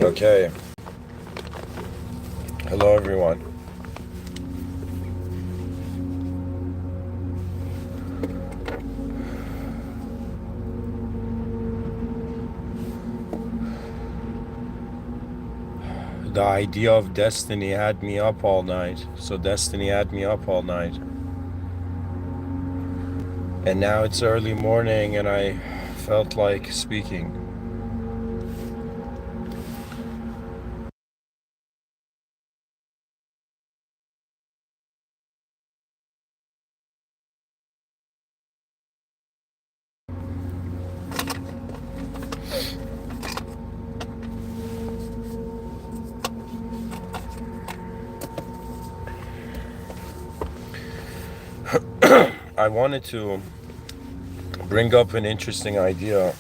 Okay. Hello, everyone. The idea of destiny had me up all night. So destiny had me up all night. And now it's early morning and I felt like speaking. I wanted to bring up an interesting idea.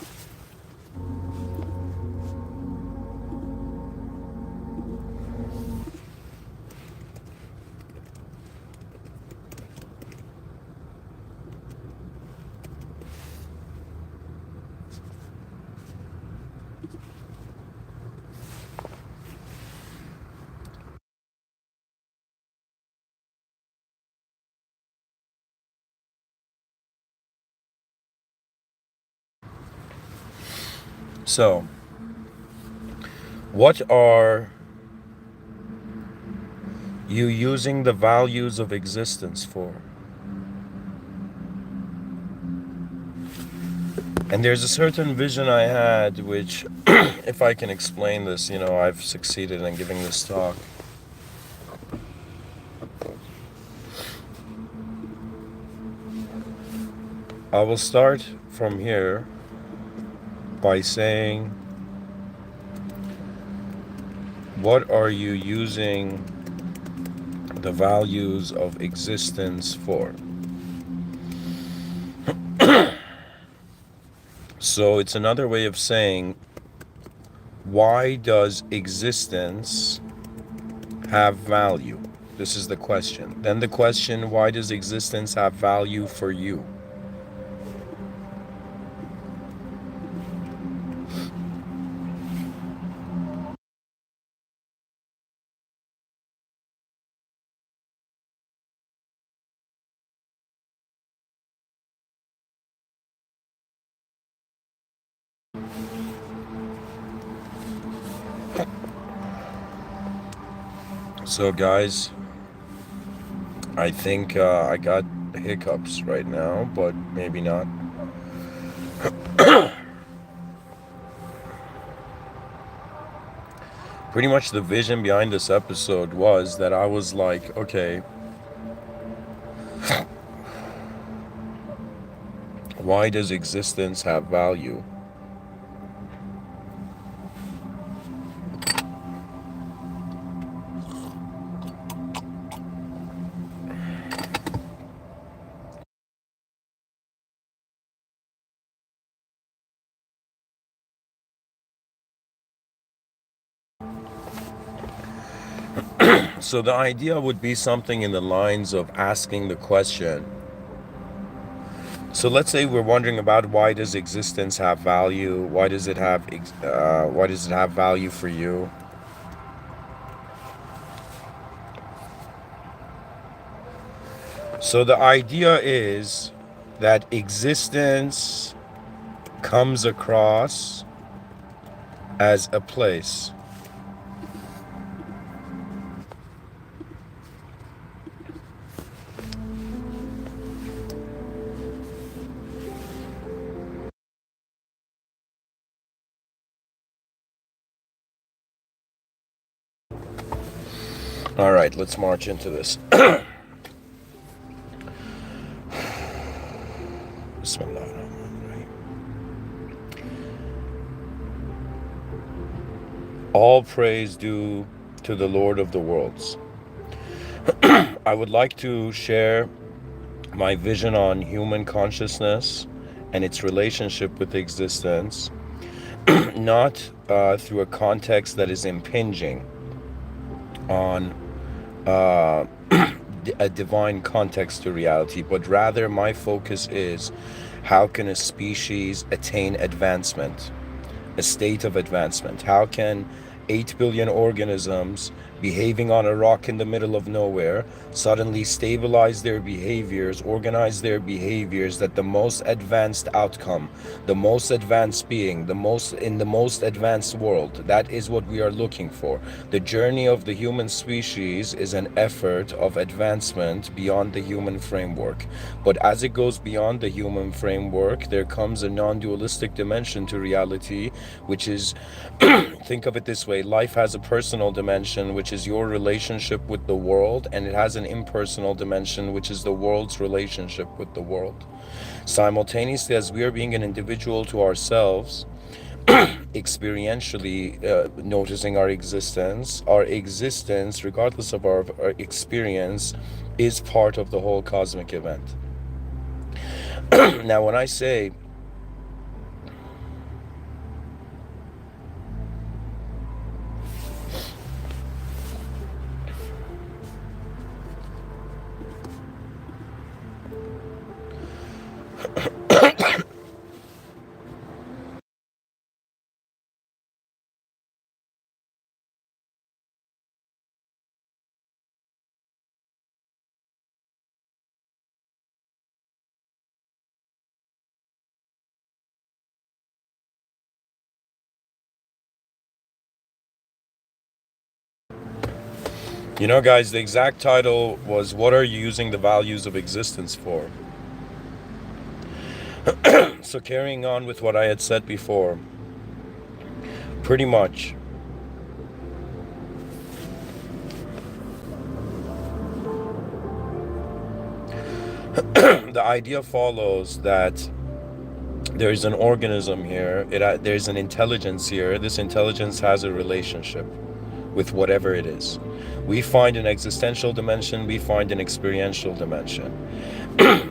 So, what are you using the values of existence for? And there's a certain vision I had, which, if I can explain this, I've succeeded in giving this talk. I will start from here by saying, what are you using the values of existence for? So it's another way of saying, why does existence have value? This is the question. Then the question, why does existence have value for you? So guys, I think I got hiccups right now, but maybe not. Pretty much the vision behind this episode was that I was like, okay, why does existence have value? So the idea would be something in the lines of asking the question. So let's say we're wondering about why does existence have value? Why does it have value for you? So the idea is that existence comes across as a place. All right, let's march into this. All praise due to the Lord of the worlds. I would like to share my vision on human consciousness and its relationship with existence, not through a context that is impinging on a divine context to reality, but rather my focus is how can a species attain advancement, a state of advancement? How can 8 billion organisms behaving on a rock in the middle of nowhere suddenly stabilize their behaviors, organize their behaviors, that the most advanced outcome, the most advanced being, the most advanced world, that is what we are looking for. The journey of the human species is an effort of advancement beyond the human framework. But as it goes beyond the human framework, there comes a non-dualistic dimension to reality, which is think of it this way: life has a personal dimension, which is your relationship with the world, and it has an impersonal dimension, which is the world's relationship with the world. Simultaneously, as we are being an individual to ourselves, experientially noticing our existence, regardless of our experience, is part of the whole cosmic event. Now, when I say you know, guys, the exact title was, "What are you using the values of existence for?" So carrying on with what I had said before, pretty much the idea follows that there's an organism here, there's an intelligence here. This intelligence has a relationship with whatever it is. We find an existential dimension, we find an experiential dimension.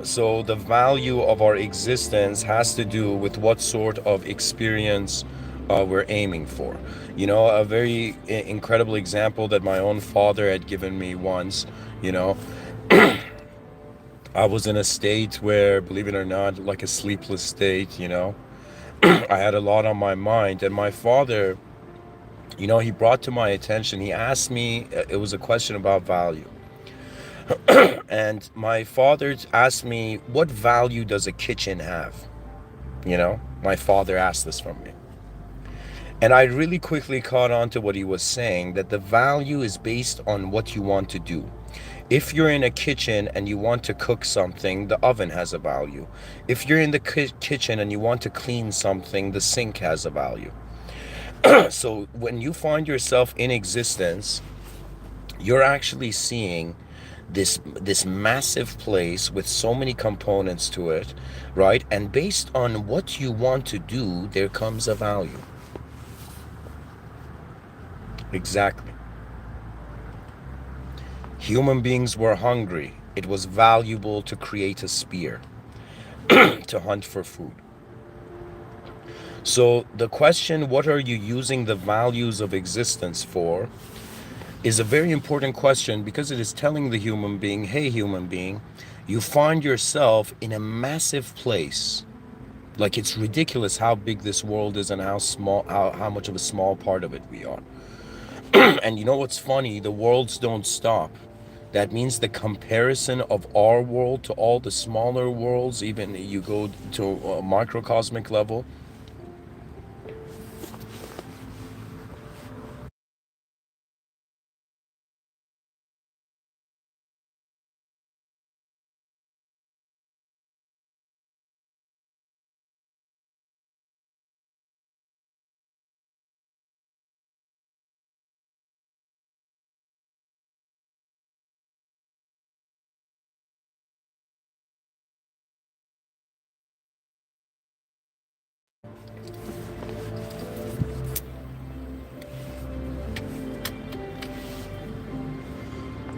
So the value of our existence has to do with what sort of experience we're aiming for. You know, a very incredible example that my own father had given me once, you know, I was in a state where, believe it or not, like a sleepless state, you know. I had a lot on my mind, and my father, you know, he brought to my attention, he asked me, it was a question about value. And my father asked me, what value does a kitchen have? You know, my father asked this from me. And I really quickly caught on to what he was saying, that the value is based on what you want to do. If you're in a kitchen and you want to cook something, the oven has a value. If you're in the kitchen and you want to clean something, the sink has a value. So when you find yourself in existence, you're actually seeing this massive place with so many components to it, right? And based on what you want to do, there comes a value. Exactly. Human beings were hungry. It was valuable to create a spear to hunt for food. So the question, what are you using the values of existence for, is a very important question, because it is telling the human being, hey, human being, you find yourself in a massive place. Like, it's ridiculous how big this world is and how much of a small part of it we are. And you know what's funny? The worlds don't stop. That means the comparison of our world to all the smaller worlds, even you go to a microcosmic level.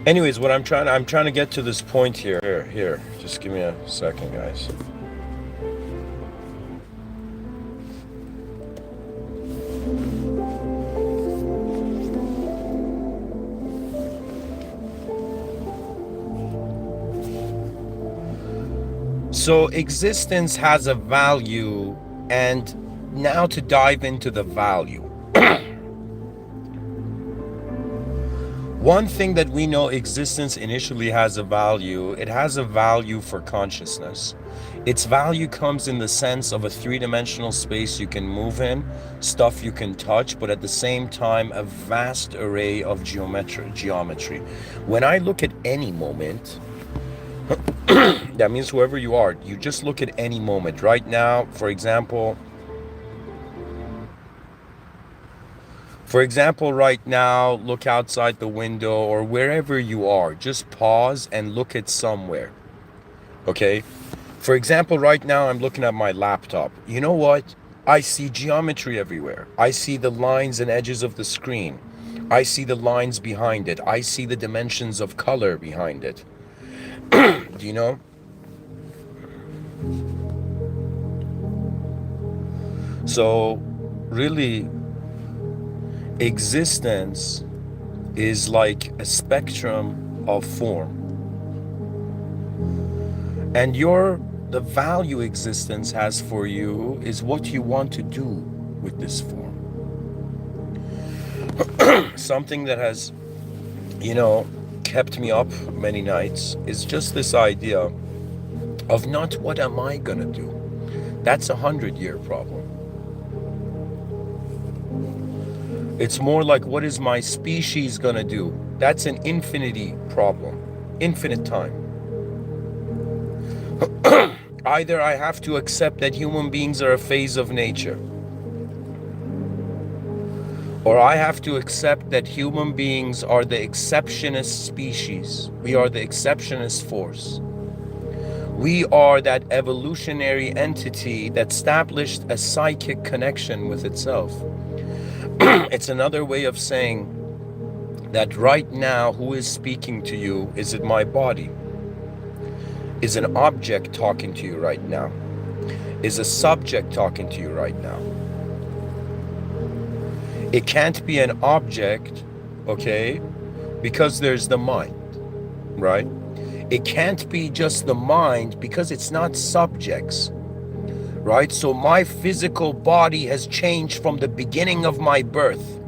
Anyways, what I'm trying to get to this point here. Here, just give me a second, guys. So existence has a value, and now to dive into the value. One thing that we know, existence initially has a value. It has a value for consciousness. Its value comes in the sense of a three-dimensional space you can move in, stuff you can touch, but at the same time, a vast array of geometry. When I look at any moment, that means whoever you are, you just look at any moment. Right now, for example, right now, look outside the window or wherever you are. Just pause and look at somewhere. Okay? For example, right now, I'm looking at my laptop. You know what? I see geometry everywhere. I see the lines and edges of the screen. I see the lines behind it. I see the dimensions of color behind it. Do you know? So, really, existence is like a spectrum of form. And the value existence has for you is what you want to do with this form. Something that has, kept me up many nights is just this idea of not what am I gonna do. That's a 100-year problem. It's more like, what is my species gonna do? That's an infinity problem, infinite time. Either I have to accept that human beings are a phase of nature, or I have to accept that human beings are the exceptionist species. We are the exceptionist force. We are that evolutionary entity that established a psychic connection with itself. It's another way of saying that right now, who is speaking to you? Is it my body? Is an object talking to you right now? Is a subject talking to you right now? It can't be an object, okay, because there's the mind, right? It can't be just the mind because it's not subjects, right? So my physical body has changed from the beginning of my birth.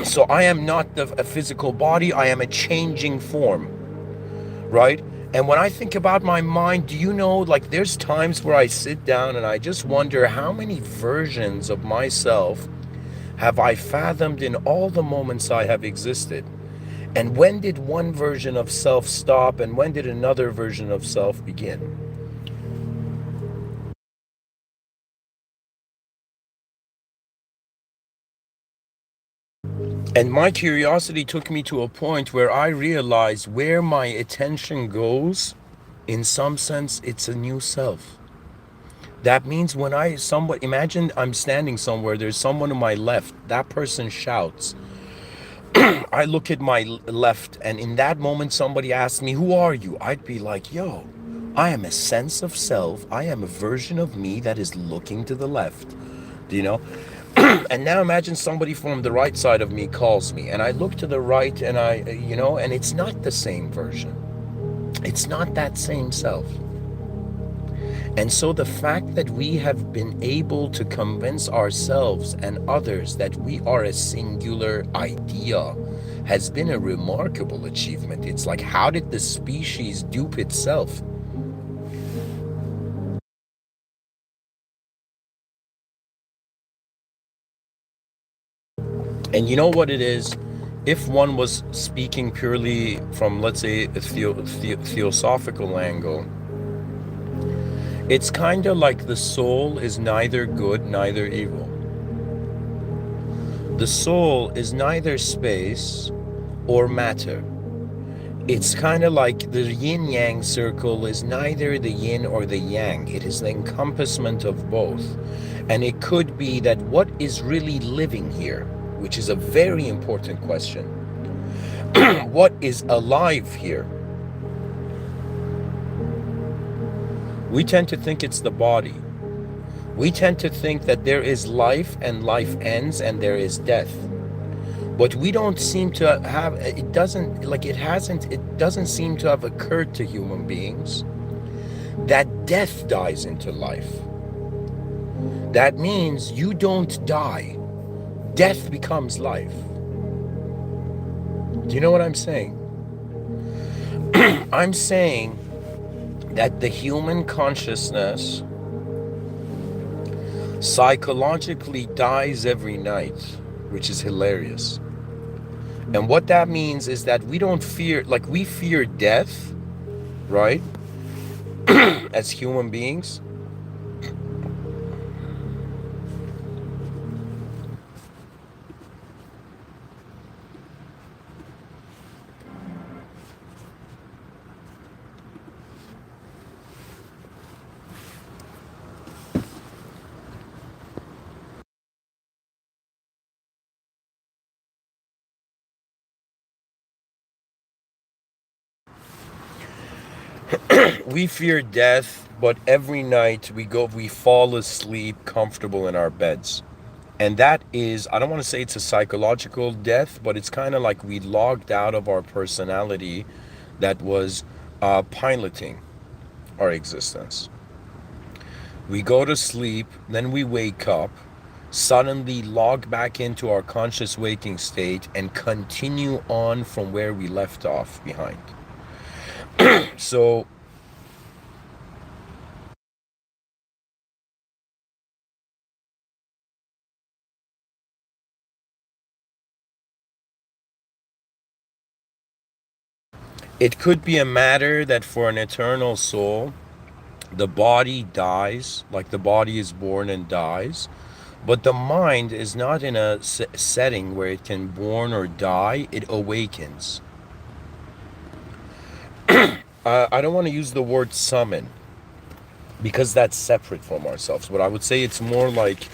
So I am not a physical body, I am a changing form, right? And when I think about my mind, do you know, like there's times where I sit down and I just wonder how many versions of myself have I fathomed in all the moments I have existed? And when did one version of self stop and when did another version of self begin? And my curiosity took me to a point where I realized where my attention goes, in some sense, it's a new self. That means when imagine I'm standing somewhere, there's someone to my left, that person shouts. I look at my left, and in that moment, somebody asks me, who are you? I'd be like, yo, I am a sense of self. I am a version of me that is looking to the left. Do you know? And now imagine somebody from the right side of me calls me, and I look to the right, and and it's not the same version. It's not that same self. And so the fact that we have been able to convince ourselves and others that we are a singular idea has been a remarkable achievement. It's like, how did the species dupe itself? And you know what it is? If one was speaking purely from, let's say, a theosophical angle, it's kind of like the soul is neither good, neither evil. The soul is neither space or matter. It's kind of like the yin-yang circle is neither the yin or the yang. It is the encompassment of both. And it could be that what is really living here, which is a very important question. What is alive here? We tend to think it's the body. We tend to think that there is life and life ends and there is death. But we don't seem to have, it doesn't seem to have occurred to human beings that death dies into life. That means you don't die. Death becomes life. Do you know what I'm saying? I'm saying that the human consciousness psychologically dies every night, which is hilarious. And what that means is that we don't fear, like we fear death, right? As human beings. We fear death, but every night we fall asleep comfortable in our beds. And that is, I don't want to say it's a psychological death, but it's kind of like we logged out of our personality that was piloting our existence. We go to sleep, then we wake up, suddenly log back into our conscious waking state, and continue on from where we left off behind. So it could be a matter that for an eternal soul, the body dies, like the body is born and dies, but the mind is not in a setting where it can born or die, it awakens. I don't want to use the word summon because that's separate from ourselves, but I would say it's more like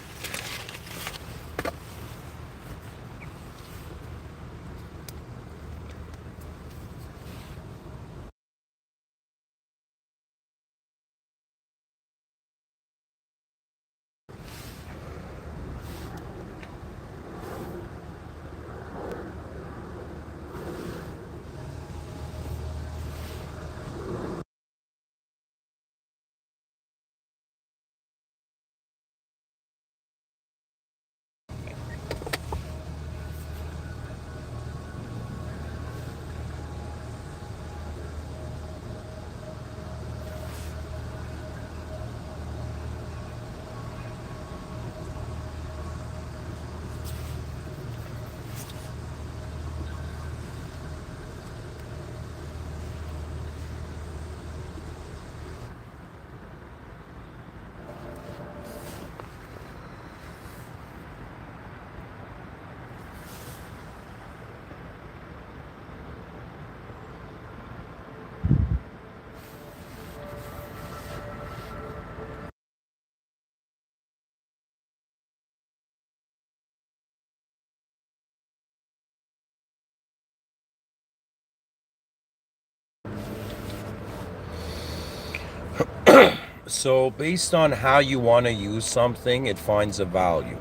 so based on how you want to use something, it finds a value,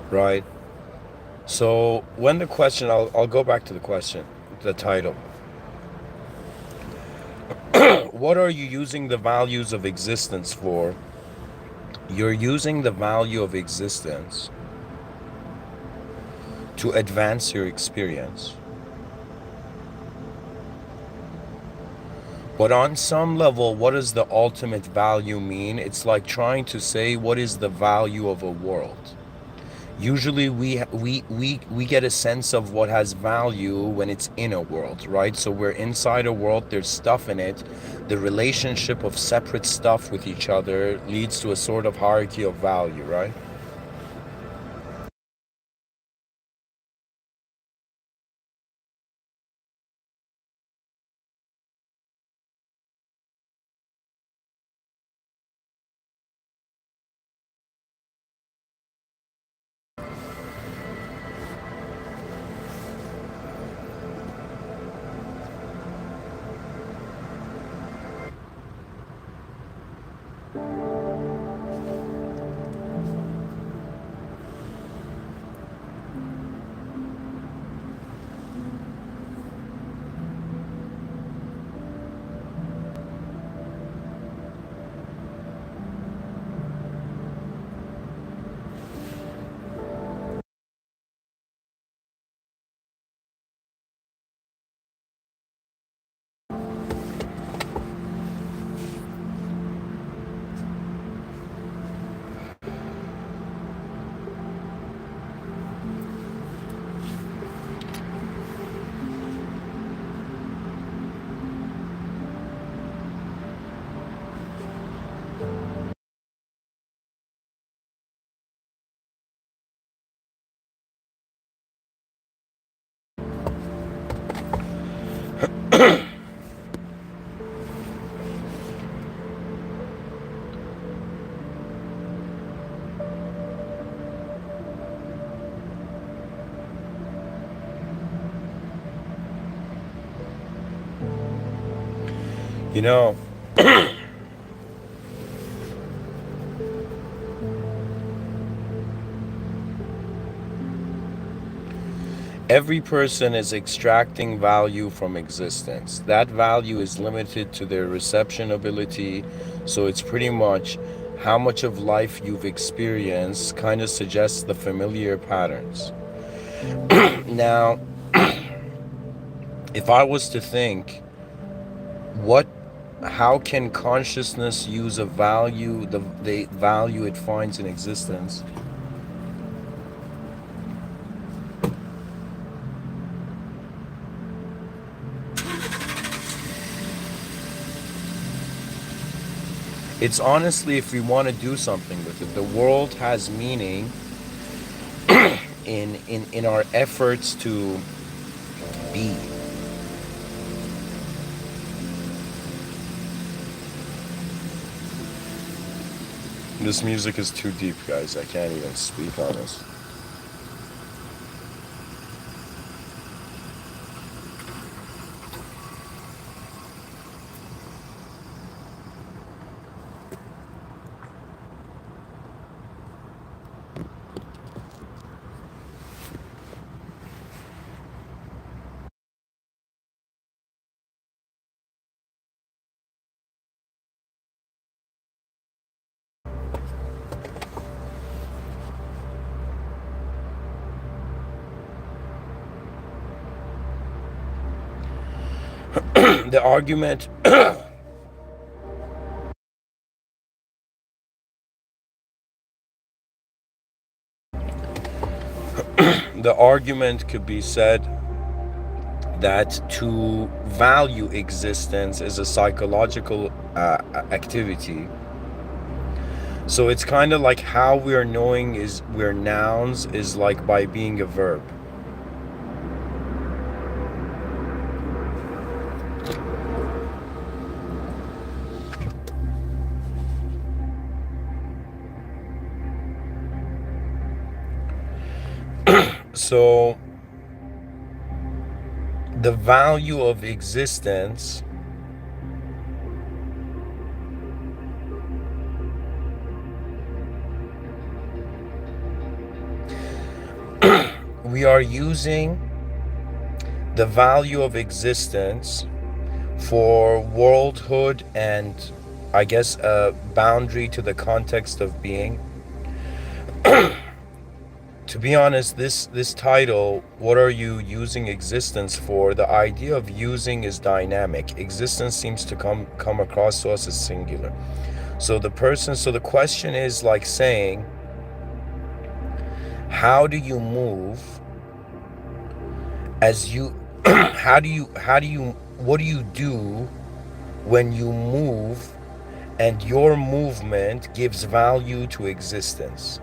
right? So when the question, I'll go back to the question, the title. What are you using the values of existence for? You're using the value of existence to advance your experience. But on some level, what does the ultimate value mean? It's like trying to say, what is the value of a world? Usually we get a sense of what has value when it's in a world, right? So we're inside a world, there's stuff in it. The relationship of separate stuff with each other leads to a sort of hierarchy of value, right? You know, every person is extracting value from existence. That value is limited to their reception ability. So it's pretty much how much of life you've experienced kind of suggests the familiar patterns. Now, if I was to think, what how can consciousness use a value, the value it finds in existence? It's honestly, if we want to do something with it, the world has meaning in our efforts to be. This music is too deep, guys. I can't even speak on this. The argument the argument could be said that to value existence is a psychological activity. So it's kind of like how we're knowing is we're nouns is like by being a verb. So the value of existence we are using the value of existence for worldhood and I guess a boundary to the context of being. To be honest, this title, what are you using existence for? The idea of using is dynamic. Existence seems to come across to us as singular. So the question is like saying, how do you move as you what do you do when you move and your movement gives value to existence?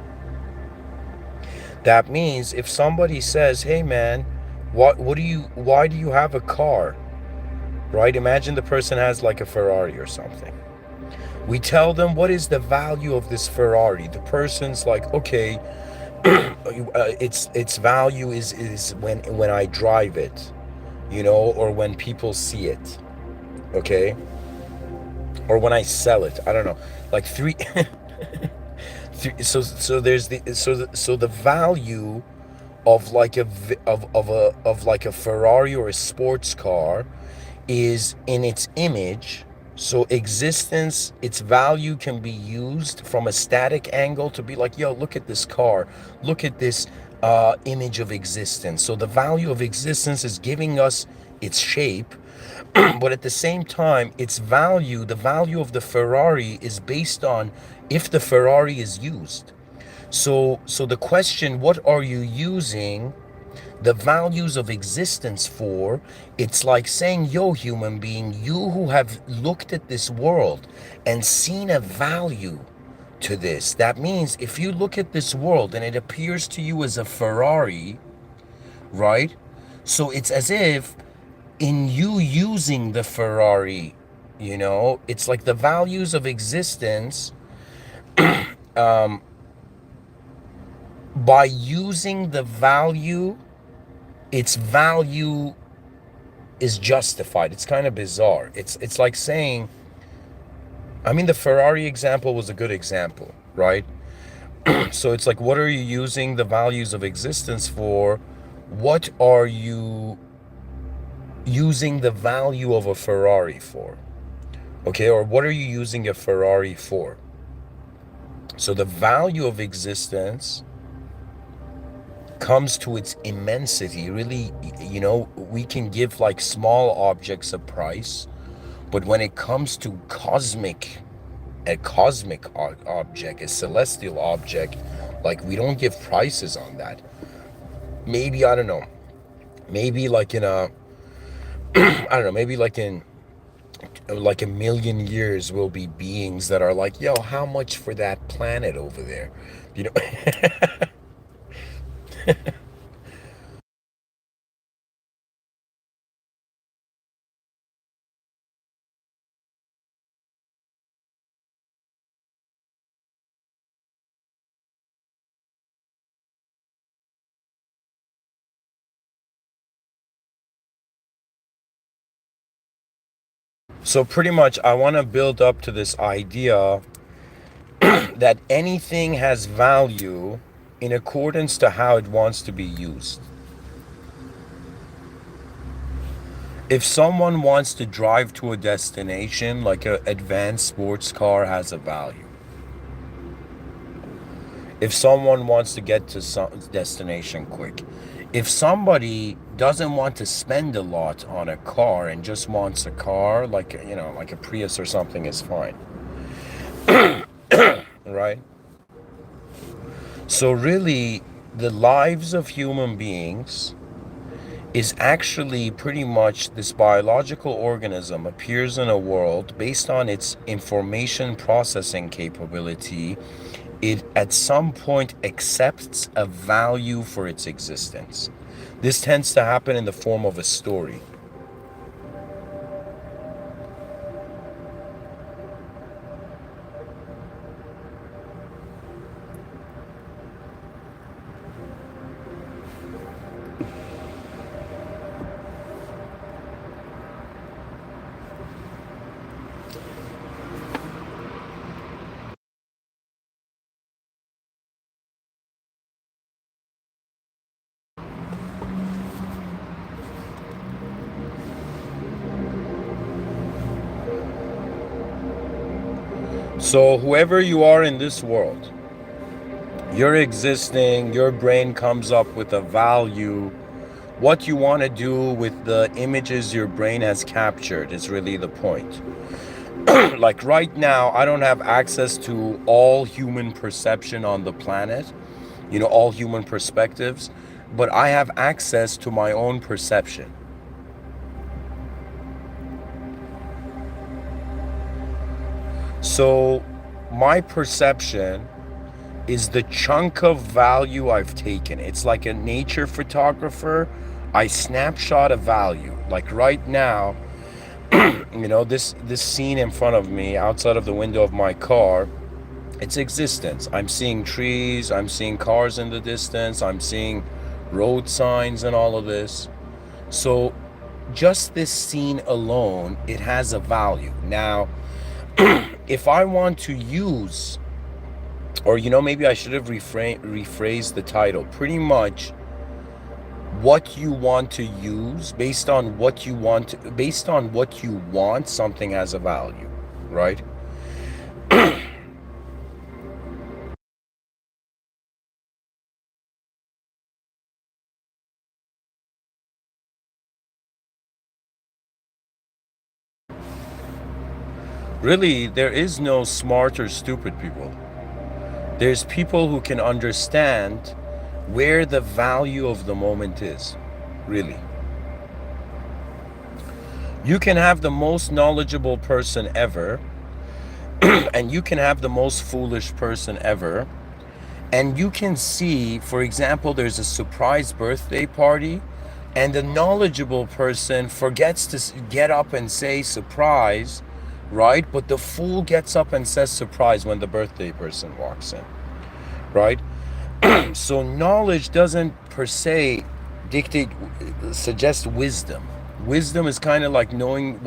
That means if somebody says, "Hey man, why do you have a car?" Right? Imagine the person has like a Ferrari or something. We tell them, "What is the value of this Ferrari?" The person's like, "Okay, its value is when I drive it, or when people see it, okay, or when I sell it. I don't know, like three." So there's the value of like a Ferrari or a sports car is in its image. So existence, its value can be used from a static angle to be like, yo, look at this car, look at this image of existence. So the value of existence is giving us its shape, but at the same time, its value, the value of the Ferrari, is based on if the Ferrari is used. So the question, what are you using the values of existence for? It's like saying, yo, human being, you who have looked at this world and seen a value to this. That means if you look at this world and it appears to you as a Ferrari, right? So it's as if in you using the Ferrari, it's like the values of existence, by using the value, its value is justified. It's kind of bizarre. It's like saying, I mean, the Ferrari example was a good example, right? So it's like, what are you using the values of existence for? What are you using the value of a Ferrari for? Okay, or what are you using a Ferrari for? So the value of existence comes to its immensity. Really, we can give like small objects a price, but when it comes to a cosmic object, a celestial object, like, we don't give prices on that. Maybe, I don't know, maybe like in a, I don't know, maybe like a million years will be beings that are like, yo, how much for that planet over there? You know, so pretty much I want to build up to this idea that anything has value in accordance to how it wants to be used. If someone wants to drive to a destination, like an advanced sports car has a value. If someone wants to get to some destination quick. If somebody doesn't want to spend a lot on a car and just wants a car, like, like a Prius or something, is fine. Right? So really, the lives of human beings is actually pretty much, this biological organism appears in a world based on its information processing capability. It at some point accepts a value for its existence. This tends to happen in the form of a story. So whoever you are in this world, you're existing, your brain comes up with a value. What you want to do with the images your brain has captured is really the point. Like right now, I don't have access to all human perception on the planet, all human perspectives, but I have access to my own perception. So my perception is the chunk of value I've taken. It's like a nature photographer. I snapshot a value. Like right now, this scene in front of me, outside of the window of my car, it's existence. I'm seeing trees, I'm seeing cars in the distance, I'm seeing road signs and all of this. So just this scene alone, it has a value. Now, if I want to use, or maybe I should have rephrased the title, pretty much what you want to use, based on what you want, something has a value, right? Really, there is no smart or stupid people. There's people who can understand where the value of the moment is, really. You can have the most knowledgeable person ever, and you can have the most foolish person ever, and you can see, for example, there's a surprise birthday party, and the knowledgeable person forgets to get up and say surprise, right? But the fool gets up and says surprise when the birthday person walks in, right? So knowledge doesn't per se suggest wisdom. Wisdom is kind of like knowing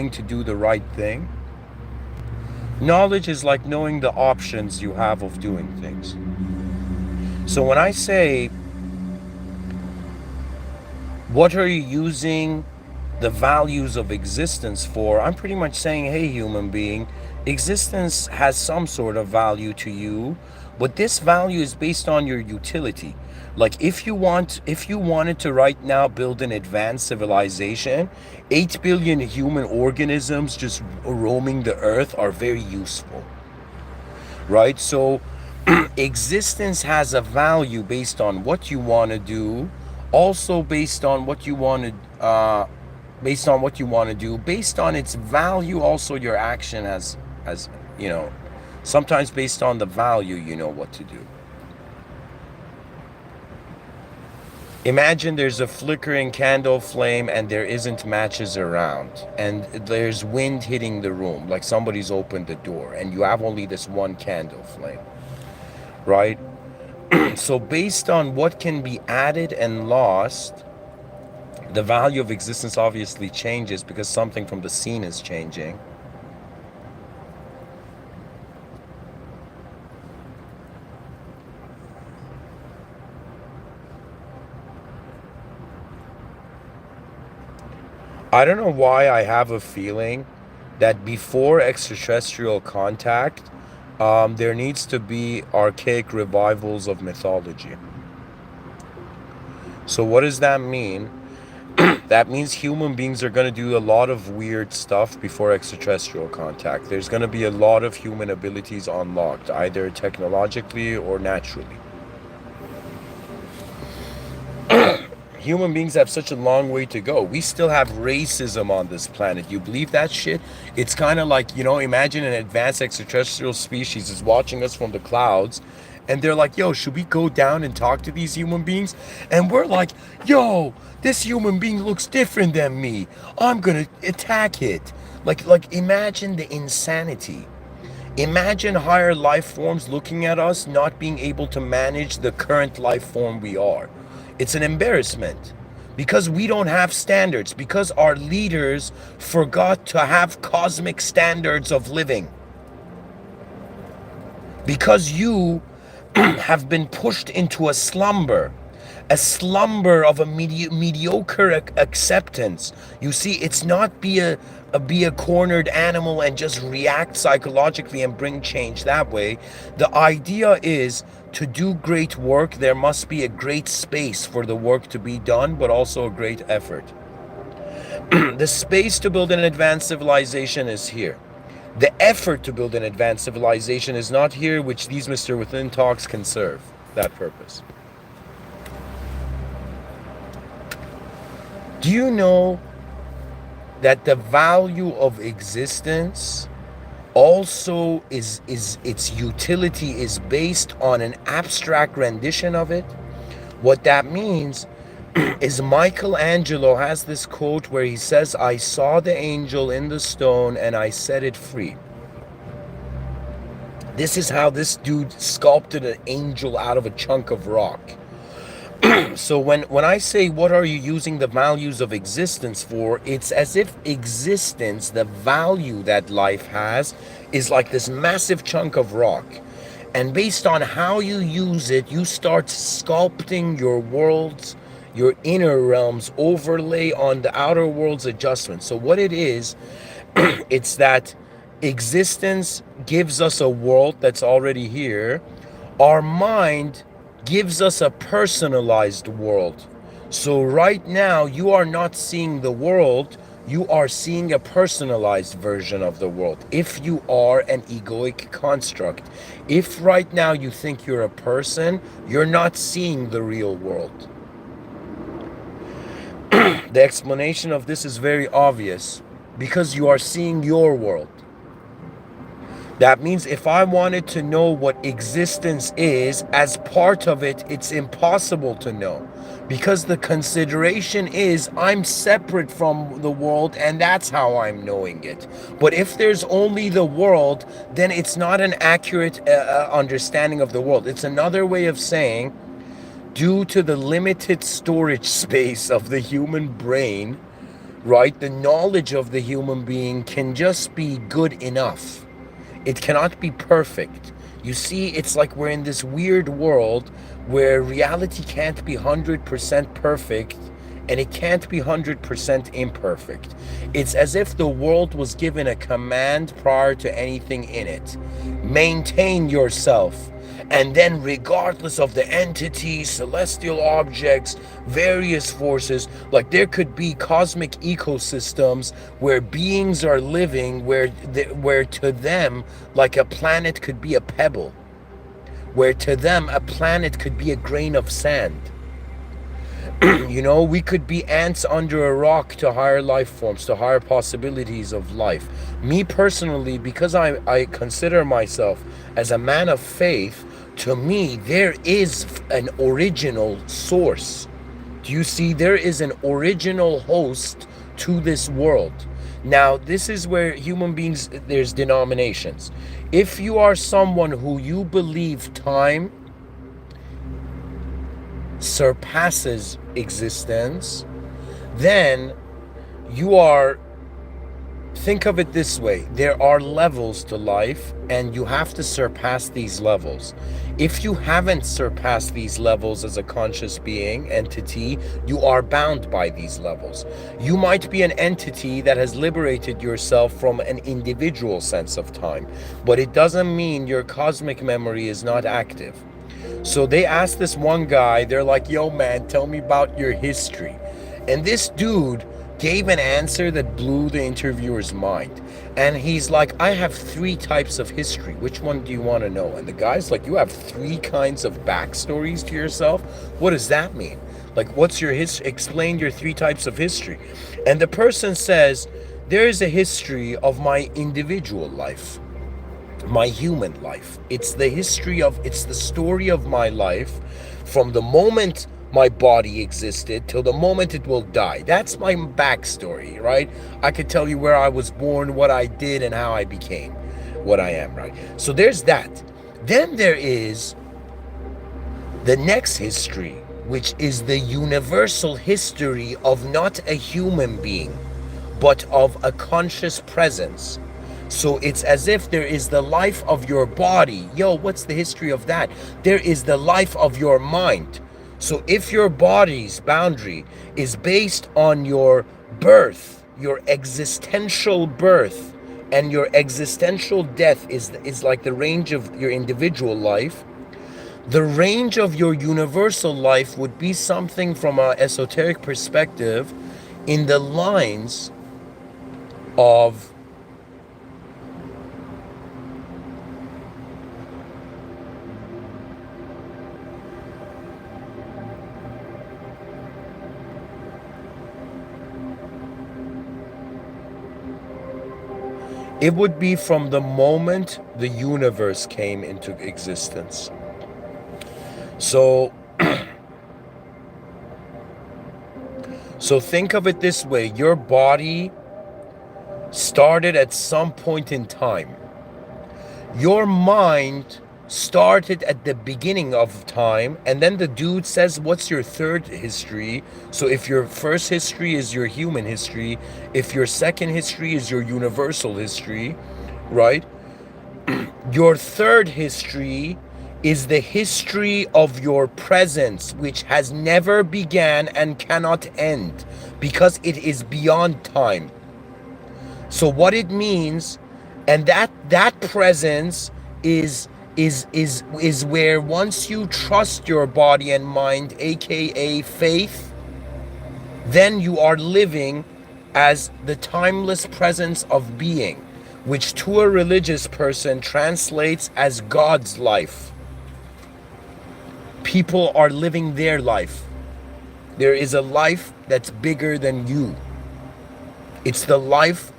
to do the right thing. Knowledge is like knowing the options you have of doing things. So when I say, what are you using the values of existence for? I'm pretty much saying, hey, human being, existence has some sort of value to you, but this value is based on your utility. Like if you wanted to right now build an advanced civilization, 8 billion human organisms just roaming the earth are very useful, right? So existence has a value based on what you want to do, also based on what you want to based on what you want to do, based on its value, also your action as you know, sometimes based on the value, you know what to do. Imagine there's a flickering candle flame and there isn't matches around, and there's wind hitting the room, like somebody's opened the door, and you have only this one candle flame, right? So based on what can be added and lost, the value of existence obviously changes because something from the scene is changing. I don't know why I have a feeling that before extraterrestrial contact, there needs to be archaic revivals of mythology. So what does that mean? That means human beings are going to do a lot of weird stuff before extraterrestrial contact. There's going to be a lot of human abilities unlocked, either technologically or naturally. Human beings have such a long way to go. We still have racism on this planet. You believe that shit? It's kind of like, imagine an advanced extraterrestrial species is watching us from the clouds, and they're like, yo, should we go down and talk to these human beings? And we're like, yo, this human being looks different than me. I'm gonna attack it. Like imagine the insanity. Imagine higher life forms looking at us, not being able to manage the current life form we are. It's an embarrassment because we don't have standards, because our leaders forgot to have cosmic standards of living. Because you have been pushed into a slumber of a mediocre acceptance. You see, it's not be a cornered animal and just react psychologically and bring change that way. The idea is to do great work, there must be a great space for the work to be done, but also a great effort. The space to build an advanced civilization is here. The effort to build an advanced civilization is not here, which these Mr.Within talks can serve that purpose. Do you know that the value of existence also is its utility is based on an abstract rendition of it? What that means is Michelangelo has this quote where he says, I saw the angel in the stone and I set it free. This is how this dude sculpted an angel out of a chunk of rock. So when I say, what are you using the values of existence for, it's as if existence, the value that life has, is like this massive chunk of rock. And based on how you use it, you start sculpting your worlds, your inner realms, overlay on the outer world's adjustment. So what it is, it's that existence gives us a world that's already here. Our mind gives us a personalized world. So right now, you are not seeing the world, you are seeing a personalized version of the world. If you are an egoic construct, if right now you think you're a person, you're not seeing the real world. The explanation of this is very obvious, because you are seeing your world. That means if I wanted to know what existence is, as part of it, it's impossible to know. Because the consideration is I'm separate from the world and that's how I'm knowing it. But if there's only the world, then it's not an accurate understanding of the world. It's another way of saying due to the limited storage space of the human brain, right? The knowledge of the human being can just be good enough. It cannot be perfect. You see, it's like we're in this weird world where reality can't be 100% perfect and it can't be 100% imperfect. It's as if the world was given a command prior to anything in it. Maintain yourself. And then regardless of the entities, celestial objects, various forces, like there could be cosmic ecosystems where beings are living, where to them, like a planet could be a pebble, where to them a planet could be a grain of sand. You know, we could be ants under a rock to higher life forms, to higher possibilities of life. Me personally, because I consider myself as a man of faith, to me, there is an original source. Do you see? There is an original host to this world. Now, this is where human beings, there's denominations. If you are someone who you believe time surpasses existence, then you are, think of it this way, there are levels to life and you have to surpass these levels. If you haven't surpassed these levels as a conscious being, entity, you are bound by these levels. You might be an entity that has liberated yourself from an individual sense of time, but it doesn't mean your cosmic memory is not active. So they asked this one guy, they're like, yo man, tell me about your history. And this dude gave an answer that blew the interviewer's mind. And he's like, I have 3 types of history. Which one do you want to know? And the guy's like, you have 3 kinds of backstories to yourself? What does that mean? Like, what's your history? Explain your 3 types of history. And the person says, there is a history of my individual life, my human life. It's the story of my life from the moment my body existed till the moment it will die. That's my backstory, right? I could tell you where I was born, what I did, and how I became what I am, right? So there's that. Then there is the next history, which is the universal history of not a human being, but of a conscious presence. So it's as if there is the life of your body. Yo, what's the history of that? There is the life of your mind. So if your body's boundary is based on your birth, your existential birth, and your existential death is like the range of your individual life, the range of your universal life would be something from an esoteric perspective in the lines of it would be from the moment the universe came into existence. So think of it this way. Your body started at some point in time. Your mind started at the beginning of time, and then the dude says, what's your 3rd history? So if your first history is your human history, if your second history is your universal history, right? Your 3rd history is the history of your presence, which has never began and cannot end because it is beyond time. So what it means, and that presence is where once you trust your body and mind, aka faith, then you are living as the timeless presence of being, which to a religious person translates as God's life. People are living their life. There is a life that's bigger than you. It's the life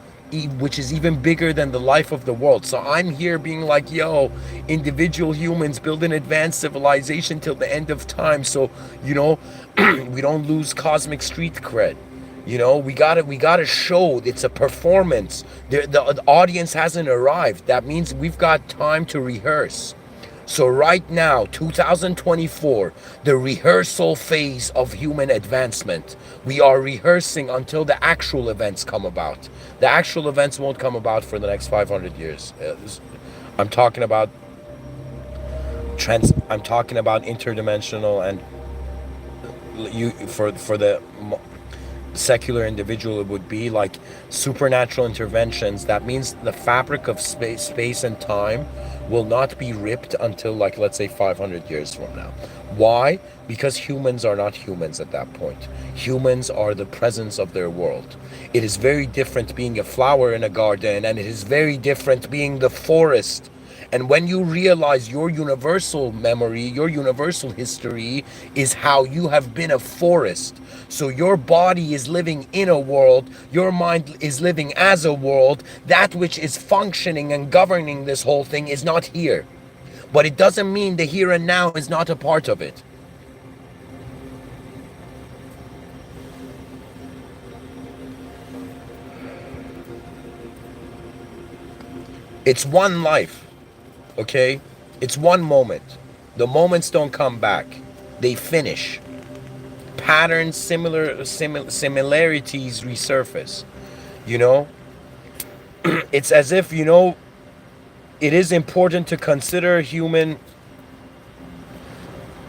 which is even bigger than the life of the world. So I'm here being like, yo, individual humans build an advanced civilization till the end of time. So, you know, we don't lose cosmic street cred. You know, we gotta show it's a performance. The audience hasn't arrived. That means we've got time to rehearse. So right now, 2024, the rehearsal phase of human advancement. We are rehearsing until the actual events come about. The actual events won't come about for the next 500 years. I'm talking about I'm talking about interdimensional, and you for the secular individual, it would be like supernatural interventions. That means the fabric of space and time will not be ripped until, like, let's say 500 years from now. Why? Because humans are not humans at that point. Humans are the presence of their world. It is very different being a flower in a garden, and it is very different being the forest. And when you realize your universal memory, your universal history is how you have been a forest. So your body is living in a world, your mind is living as a world. That which is functioning and governing this whole thing is not here. But it doesn't mean the here and now is not a part of it. It's one life. Okay? It's one moment. The moments don't come back. They finish. Patterns, similarities resurface. You know? It's as if, it is important to consider human,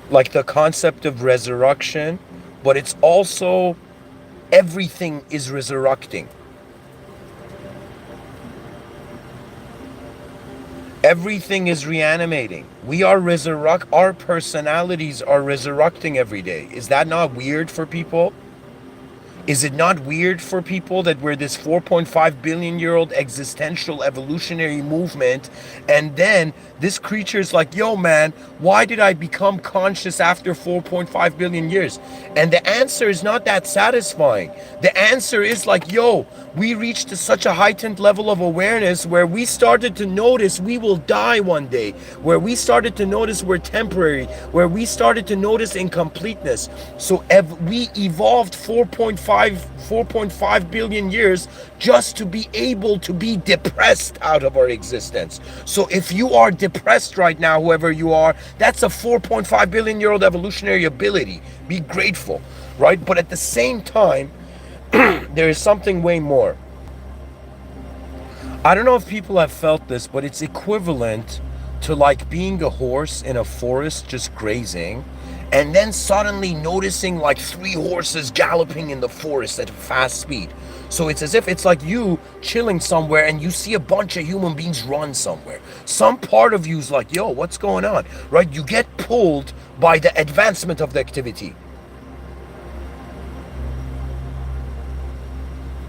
like the concept of resurrection, but it's also everything is resurrecting. Everything is reanimating. We are our personalities are resurrecting every day. Is that not weird for people? Is it not weird for people that we're this 4.5 billion year old existential evolutionary movement, and then this creature's like, yo man, why did I become conscious after 4.5 billion years? And the answer is not that satisfying. The answer is like, yo, we reached such a heightened level of awareness where we started to notice we will die one day, where we started to notice we're temporary, where we started to notice incompleteness. So we evolved 4.5 billion years just to be able to be depressed out of our existence. So if you are depressed right now, whoever you are, that's a 4.5 billion year old evolutionary ability. Be grateful, right? But at the same time, there is something way more. I don't know if people have felt this, but it's equivalent to like being a horse in a forest just grazing, and then suddenly noticing like 3 horses galloping in the forest at a fast speed. So it's as if it's like you chilling somewhere and you see a bunch of human beings run somewhere. Some part of you is like, yo, what's going on? Right? You get pulled by the advancement of the activity,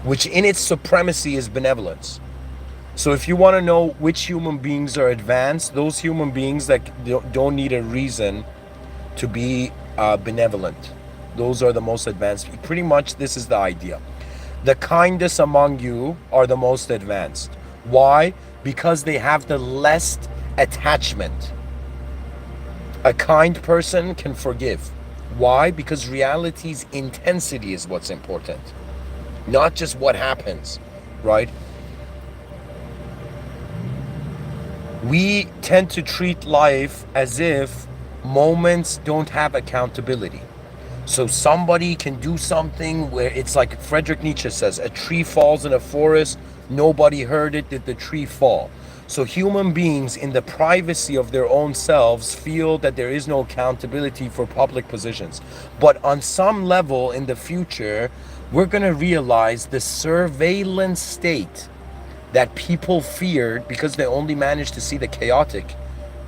which in its supremacy is benevolence. So if you want to know which human beings are advanced, those human beings that don't need a reason to be benevolent, those are the most advanced. Pretty much this is the idea. The kindest among you are the most advanced. Why? Because they have the less attachment. A kind person can forgive. Why? Because reality's intensity is what's important, not just what happens, right? We tend to treat life as if moments don't have accountability. So somebody can do something where it's like Friedrich Nietzsche says, a tree falls in a forest, nobody heard it, did the tree fall? So human beings in the privacy of their own selves feel that there is no accountability for public positions. But on some level in the future, we're going to realize the surveillance state that people feared because they only managed to see the chaotic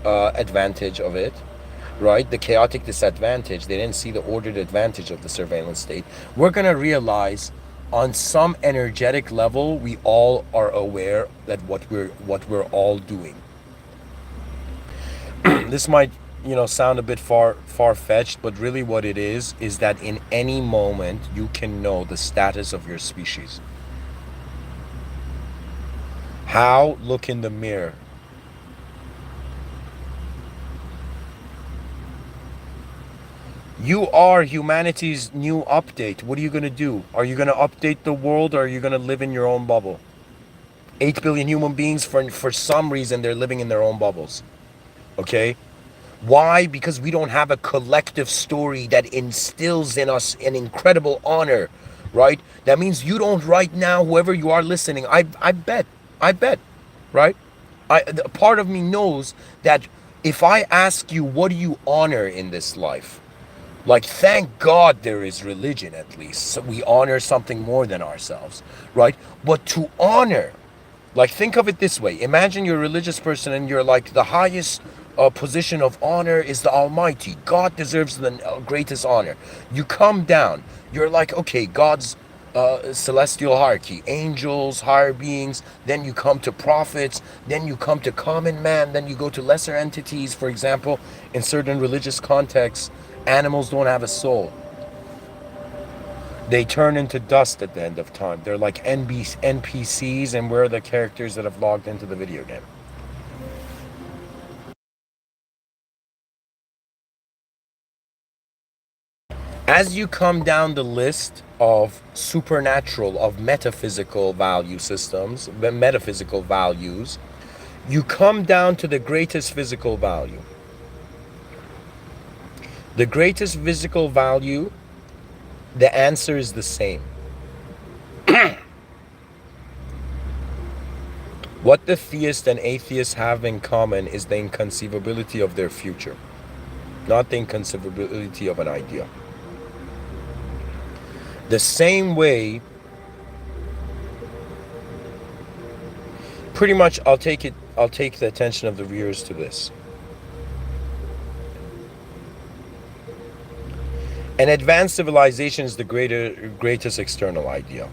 advantage of it, right? The chaotic disadvantage. They didn't see the ordered advantage of the surveillance state. We're going to realize on some energetic level, we all are aware that what we're all doing. This might, sound a bit far-fetched, but really what it is that in any moment you can know the status of your species. How? Look in the mirror. You are humanity's new update. What are you going to do? Are you going to update the world, or are you going to live in your own bubble? 8 billion human beings, for some reason, they're living in their own bubbles. Okay? Why? Because we don't have a collective story that instills in us an incredible honor, right? That means you don't right now, whoever you are listening, I bet, right? Part of me knows that if I ask you, what do you honor in this life? Like, thank God there is religion at least. So we honor something more than ourselves, right? But to honor, like, think of it this way. Imagine you're a religious person and you're like, the highest position of honor is the Almighty. God deserves the greatest honor. You come down. You're like, okay, God's celestial hierarchy, angels, higher beings. Then you come to prophets. Then you come to common man. Then you go to lesser entities. For example, in certain religious contexts, animals don't have a soul. They turn into dust at the end of time. They're like NPCs, and we're the characters that have logged into the video game. As you come down the list of supernatural, of metaphysical value systems, metaphysical values, you come down to the greatest physical value. The greatest physical value, the answer is the same. What the theist and atheist have in common is the inconceivability of their future, not the inconceivability of an idea. The same way, pretty much, I'll take the attention of the viewers to this. An advanced civilization is the greatest external idea.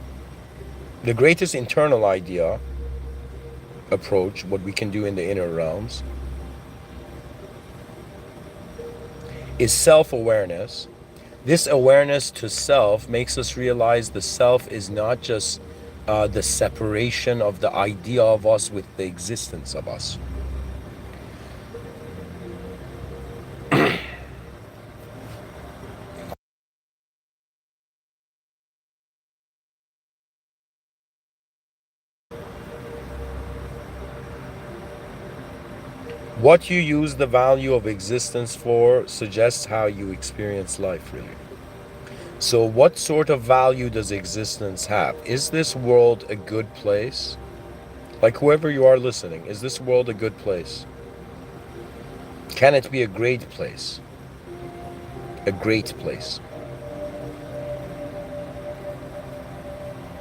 The greatest internal idea approach, what we can do in the inner realms, is self-awareness. This awareness to self makes us realize the self is not just the separation of the idea of us with the existence of us. What you use the value of existence for suggests how you experience life, really. So what sort of value does existence have? Is this world a good place? Like, whoever you are listening, is this world a good place? Can it be a great place? A great place.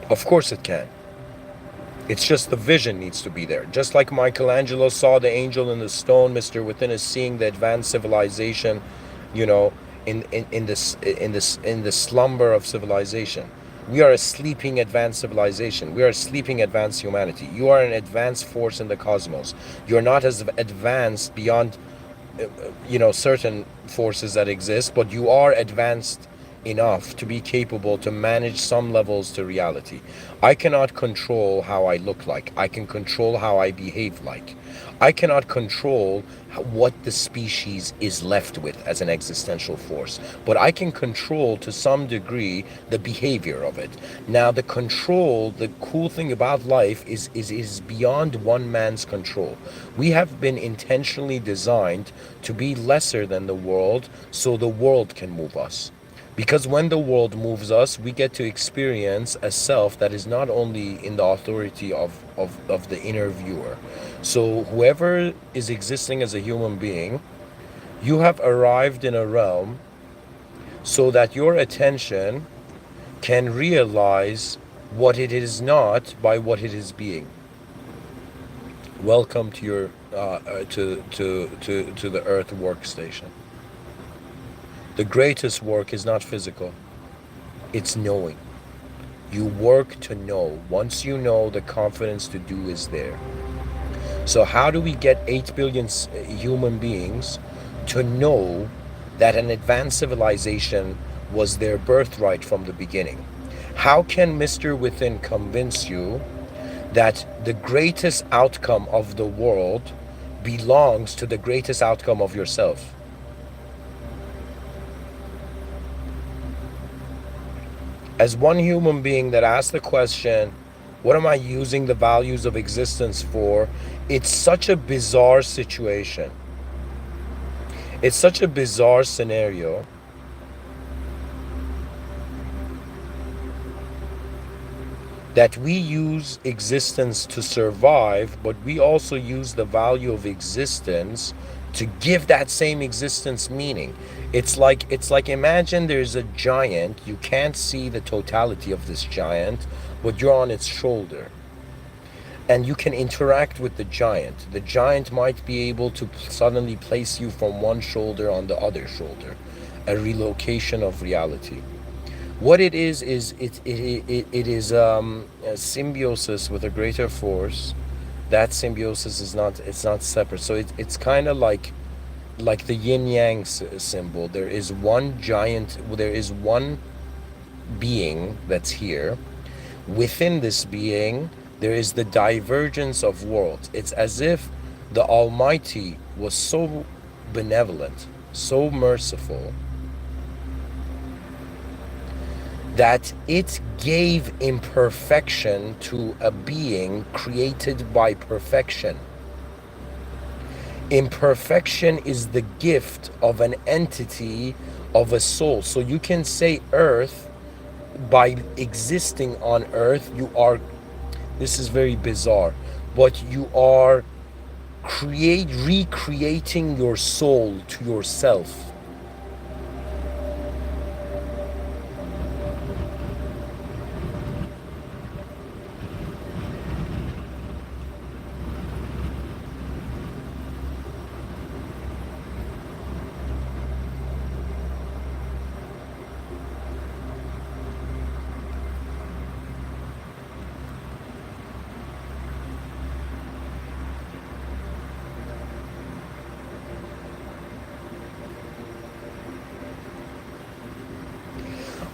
Of course it can. It's just the vision needs to be there. Just like Michelangelo saw the angel in the stone, Mr.Within is seeing the advanced civilization, you know, in the slumber of civilization. We are a sleeping advanced civilization. We are a sleeping advanced humanity. You are an advanced force in the cosmos. You're not as advanced beyond, certain forces that exist, but you are advanced enough to be capable to manage some levels to reality. I cannot control how I look like. I can control how I behave like. I cannot control what the species is left with as an existential force, but I can control to some degree the behavior of it. Now, the control, the cool thing about life is beyond one man's control. We have been intentionally designed to be lesser than the world so the world can move us. Because when the world moves us, we get to experience a self that is not only in the authority of the inner viewer. So whoever is existing as a human being, you have arrived in a realm so that your attention can realize what it is not by what it is being. Welcome to your to the Earth workstation. The greatest work is not physical, it's knowing. You work to know. Once you know, the confidence to do is there. So how do we get 8 billion human beings to know that an advanced civilization was their birthright from the beginning? How can Mr.Within convince you that the greatest outcome of the world belongs to the greatest outcome of yourself? As one human being that asks the question, what am I using the values of existence for? It's such a bizarre situation. It's such a bizarre scenario that we use existence to survive, but we also use the value of existence to give that same existence meaning. It's like imagine there's a giant, you can't see the totality of this giant, but you're on its shoulder. And you can interact with the giant. The giant might be able to suddenly place you from one shoulder on the other shoulder, a relocation of reality. What it is it is a symbiosis with a greater force. That symbiosis is not, it's not separate. So it's kind of like the yin yang symbol. There is one giant, there is one being that's here. Within this being, there is the divergence of worlds. It's as if the Almighty was so benevolent, so merciful, that it gave imperfection to a being created by perfection. Imperfection is the gift of an entity, of a soul. So you can say earth, by existing on earth, you are, this is very bizarre, but you are recreating your soul to yourself.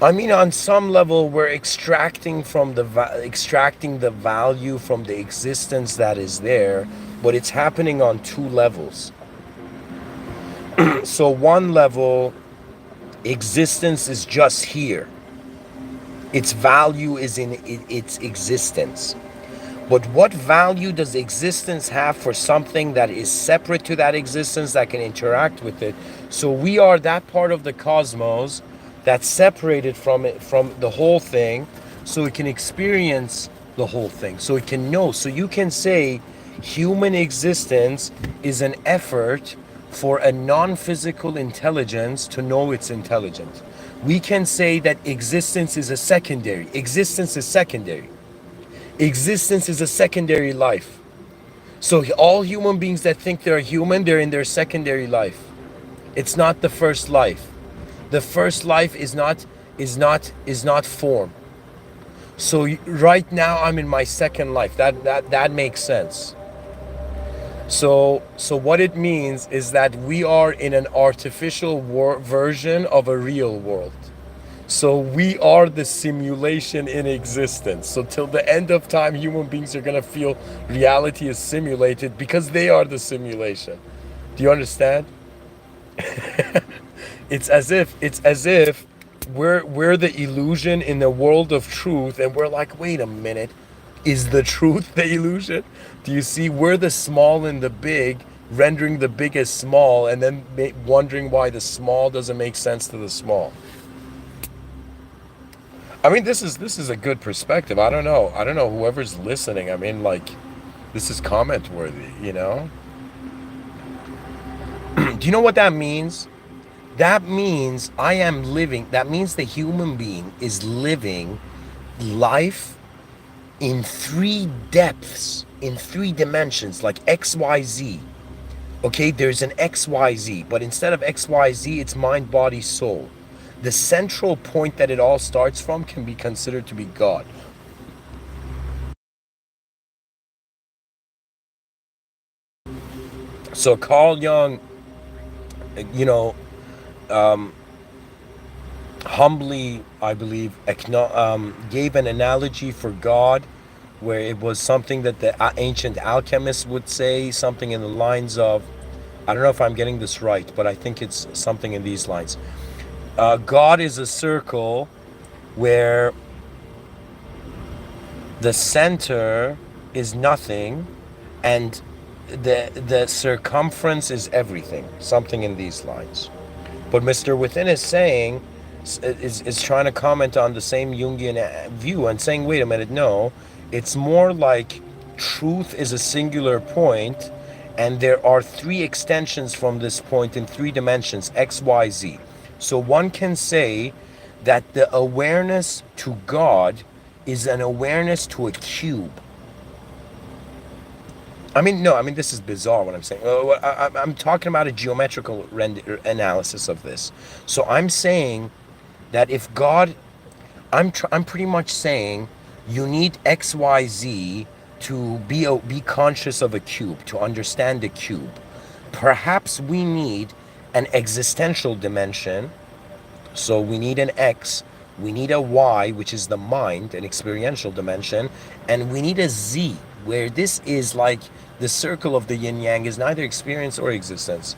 I mean, on some level, we're extracting from the extracting the value from the existence that is there, but it's happening on two levels. So one level, existence is just here. Its value is in its existence. But what value does existence have for something that is separate to that existence, that can interact with it? So we are that part of the cosmos that's separated from it, from the whole thing, so it can experience the whole thing, so it can know. So you can say human existence is an effort for a non-physical intelligence to know it's intelligent. We can say that existence is a secondary. Existence is secondary. Existence is a secondary life. So all human beings that think they're human, they're in their secondary life. It's not the first life. The first life is not form. So right now I'm in my second life. That makes sense. So what it means is that we are in an artificial version of a real world. So we are the simulation in existence. So till the end of time, human beings are going to feel reality is simulated because they are the simulation. Do you understand? It's as if we're the illusion in the world of truth, and we're like, wait a minute, is the truth the illusion? Do you see? We're the small and the big, rendering the big as small, and then wondering why the small doesn't make sense to the small. I mean, this is a good perspective. I don't know. I don't know whoever's listening. I mean, like, this is comment worthy, you know? Do you know what that means? That means I am living, that means the human being is living life in three depths, in three dimensions, like XYZ. Okay, there's an XYZ, but instead of XYZ, it's mind, body, soul. The central point that it all starts from can be considered to be God. So Carl Jung, you know, humbly, I believe, gave an analogy for God, where it was something that the ancient alchemists would say, something in the lines of, I don't know if I'm getting this right, but I think it's something in these lines. God is a circle where the center is nothing, and the circumference is everything, something in these lines. But Mr. Within is saying, is trying to comment on the same Jungian view and saying, wait a minute, no, it's more like truth is a singular point, and there are three extensions from this point in three dimensions, X, Y, Z. So one can say that the awareness to God is an awareness to a cube. I mean, no, I mean, this is bizarre what I'm saying. I'm talking about a geometrical analysis of this. So I'm saying that if God, I'm pretty much saying you need X, Y, Z to be conscious of a cube, to understand the cube. Perhaps we need an existential dimension. So we need an X, we need a Y, which is the mind, an experiential dimension, and we need a Z, where this is like the circle of the yin yang is neither experience or existence.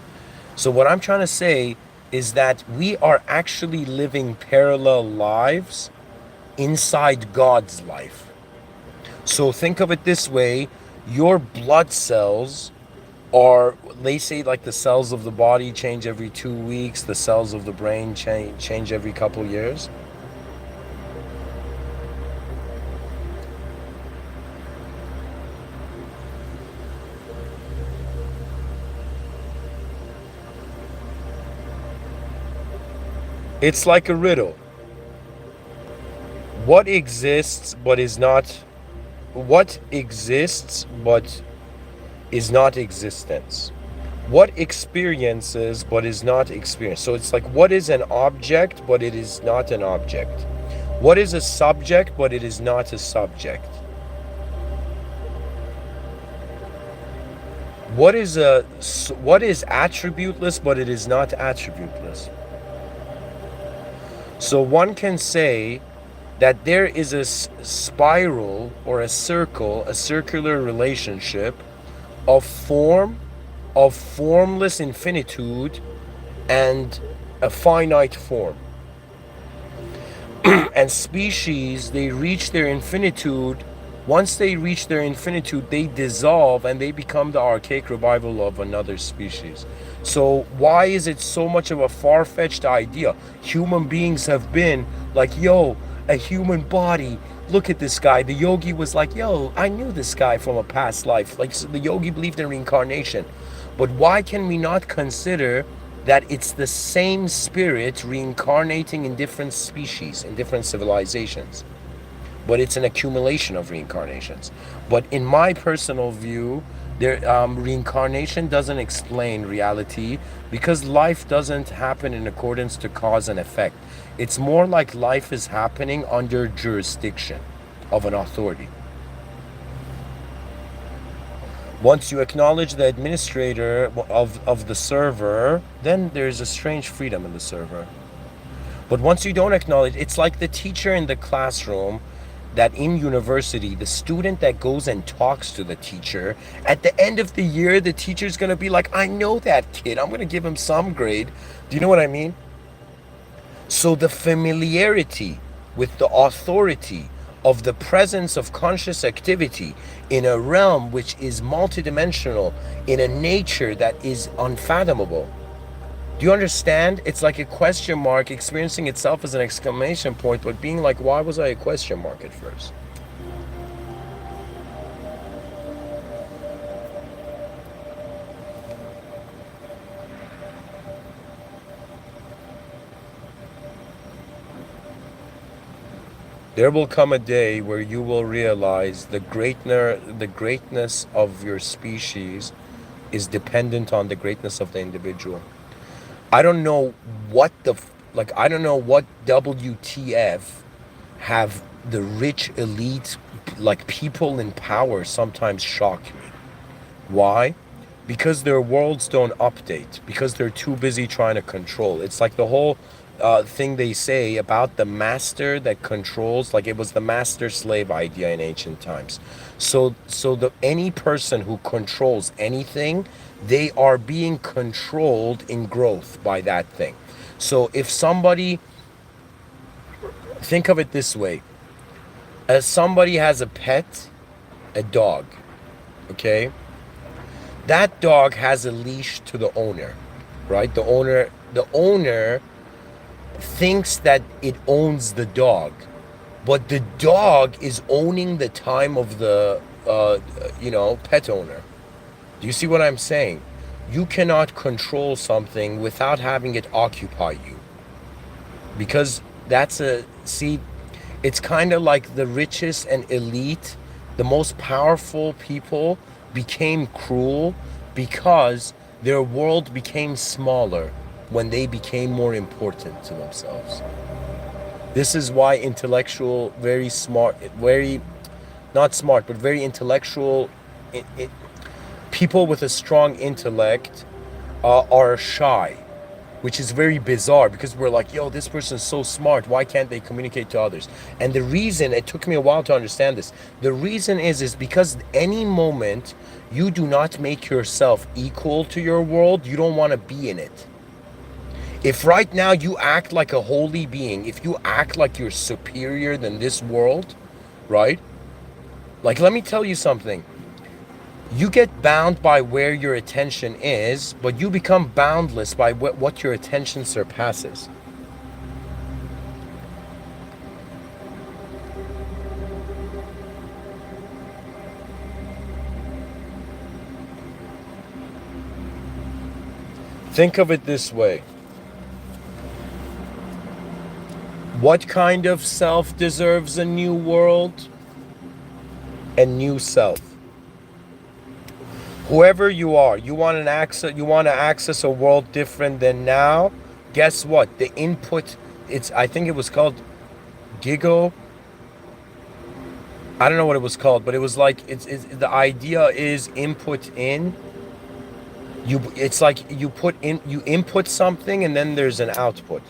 So what I'm trying to say is that we are actually living parallel lives inside God's life. So think of it this way, your blood cells are, they say like the cells of the body change every 2 weeks, the cells of the brain change every couple years. It's like a riddle. What exists but is not, what exists but is not existence? What experiences but is not experience? So it's like, what is an object but it is not an object? What is a subject but it is not a subject? What is attributeless but it is not attributeless? So one can say that there is a spiral or a circle, a circular relationship of form, of formless infinitude, and a finite form. And species, they reach their infinitude. Once they reach their infinitude, they dissolve and they become the archaic revival of another species. So why is it so much of a far-fetched idea? Human beings have been like, yo, a human body, look at this guy. The yogi was like, yo, I knew this guy from a past life. Like, so the yogi believed in reincarnation. But why can we not consider that it's the same spirit reincarnating in different species, in different civilizations? But it's an accumulation of reincarnations. But in my personal view, reincarnation doesn't explain reality, because life doesn't happen in accordance to cause and effect. It's more like life is happening under jurisdiction of an authority. Once you acknowledge the administrator of the server, then there's a strange freedom in the server. But once you don't acknowledge, it's like the teacher in the classroom, that in university, the student that goes and talks to the teacher, at the end of the year, the teacher's gonna be like, I know that kid, I'm gonna give him some grade. Do you know what I mean? So the familiarity with the authority of the presence of conscious activity in a realm which is multidimensional, in a nature that is unfathomable. Do you understand? It's like a question mark experiencing itself as an exclamation point, but being like, why was I a question mark at first? There will come a day where you will realize the greatness of your species is dependent on the greatness of the individual. I don't know what I don't know what WTF have the rich elite, like people in power, sometimes shock me. Why? Because their worlds don't update, because they're too busy trying to control. It's like the whole thing they say about the master that controls, like it was the master slave idea in ancient times. So any person who controls anything, they are being controlled in growth by that thing. So if somebody, think of it this way, as somebody has a pet, a dog, okay? That dog has a leash to the owner, right? The owner thinks that it owns the dog, but the dog is owning the time of the pet owner. Do you see what I'm saying? You cannot control something without having it occupy you, because it's kind of like the richest and elite, the most powerful people became cruel because their world became smaller when they became more important to themselves. This is why intellectual, very smart, very, not smart, but very intellectual, people with a strong intellect are shy, which is very bizarre, because we're like, yo, this person is so smart, why can't they communicate to others? And the reason, it took me a while to understand this, the reason is because any moment you do not make yourself equal to your world, you don't want to be in it. If right now you act like a holy being, if you act like you're superior than this world, right? Like, let me tell you something. You get bound by where your attention is, but you become boundless by what your attention surpasses. Think of it this way. What kind of self deserves a new world? A new self. Whoever you are, you want to access a world different than now. Guess what? The input, I think it was called Gigo. I don't know what it was called, but it was like the idea is input in. It's like you input something and then there's an output.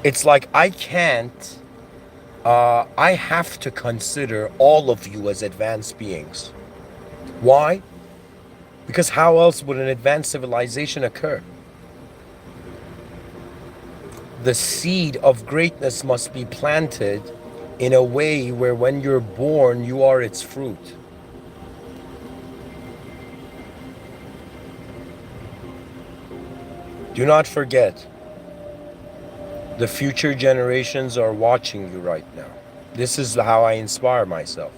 It's like I have to consider all of you as advanced beings. Why? Because how else would an advanced civilization occur? The seed of greatness must be planted in a way where when you're born, you are its fruit. Do not forget, the future generations are watching you right now. This is how I inspire myself.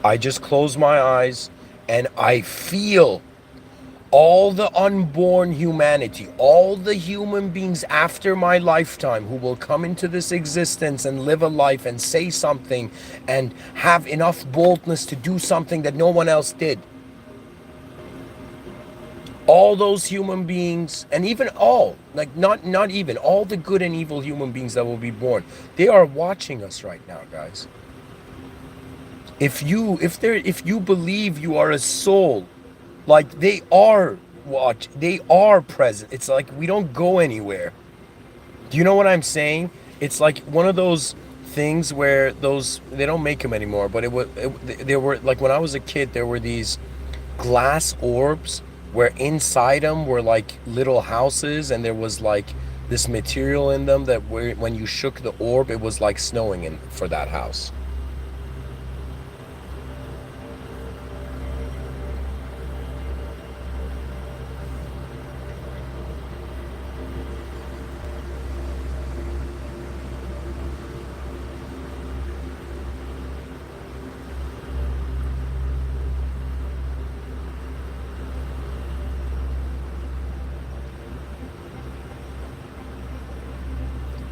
I just close my eyes and I feel all the unborn humanity, all the human beings after my lifetime who will come into this existence and live a life and say something and have enough boldness to do something that no one else did. All those human beings, and even all, like not even all the good and evil human beings that will be born, they are watching us right now, guys. If you believe you are a soul, like they are present. It's like we don't go anywhere. Do you know what I'm saying? It's like one of those things where they don't make them anymore, but there were, like when I was a kid, there were these glass orbs where inside them were like little houses, and there was like this material in them that when you shook the orb, it was like snowing for that house.